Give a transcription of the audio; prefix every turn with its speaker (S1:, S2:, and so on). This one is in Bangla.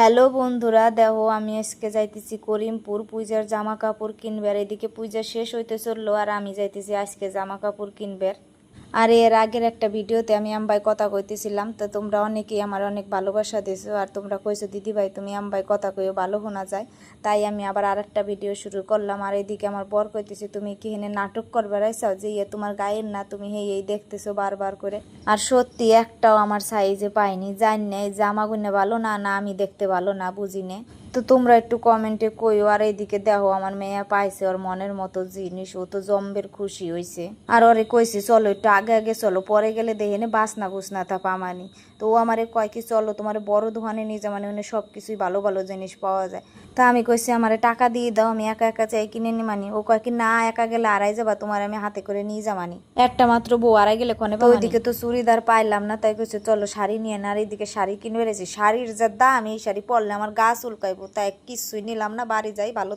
S1: হ্যালো বন্ধুরা, দেখো আমি আজকে যাইতেছি করিমপুর পূজার জামা কাপড় কিনবার। এদিকে পূজা শেষ হইতে চললো আর আমি যাইতেছি আজকে জামা কাপড় কিনবার। আর এর আগের একটা ভিডিওতে আমি আম্বাই কথা কইতেছিলাম, তো তোমরা অনেকেই আমার অনেক ভালোবাসা দিয়েছো আর তোমরা কইছো দিদি ভাই তুমি আম্বাই কথা কইও ভালো শোনা যায়। তাই আমি আবার আরেকটা ভিডিও শুরু করলাম। আর এদিকে আমার বর কইতেছে তুমি কি হেনে নাটক করবার আইসাও যে তোমার গায়ের না, তুমি এই দেখতেছো বারবার করে। আর সত্যি একটাও আমার সাইজে পাইনি, জানি না জামা গুনে ভালো না না আমি দেখতে ভালো না বুঝি নে। তো তোমরা একটু কমেন্টে কইও। আর এইদিকে দেখো আমার মেয়ে পাইছে ওর মনের মতো জিনিস, ও তো জম্বের খুশি হয়েছে। আর ওরে কইছে চলো একটু আগে আগে চলো, পরে গেলে দেখে নে বাসনা বুসনা তা পামানি। তো ও আমারে কয় কি চলো তোমার বড় দোকানে নিয়ে যা, মানে সব কিছুই ভালো ভালো জিনিস পাওয়া যায়। তা আমি কইছি আমারে টাকা দিয়ে দাও, আমি একা একা চাই কিনে নি মানি। ও কয় কি না একা গেলে আড়াই যাবা, তোমার আমি হাতে করে নিয়ে যাবানি। একটা মাত্র বউ আড়াই গেলে কোনে পাবো। ওইদিকে তো চুড়িদার পাইলাম না, তাই কইছে চলো শাড়ি নিয়ে না। আর এইদিকে শাড়ি কিনে বেড়েছি, শাড়ির যা দাম এই শাড়ি পরলে আমার গা চুলকাইবো, তাই কিছুই নিলাম না, বাড়ি যাই ভালো।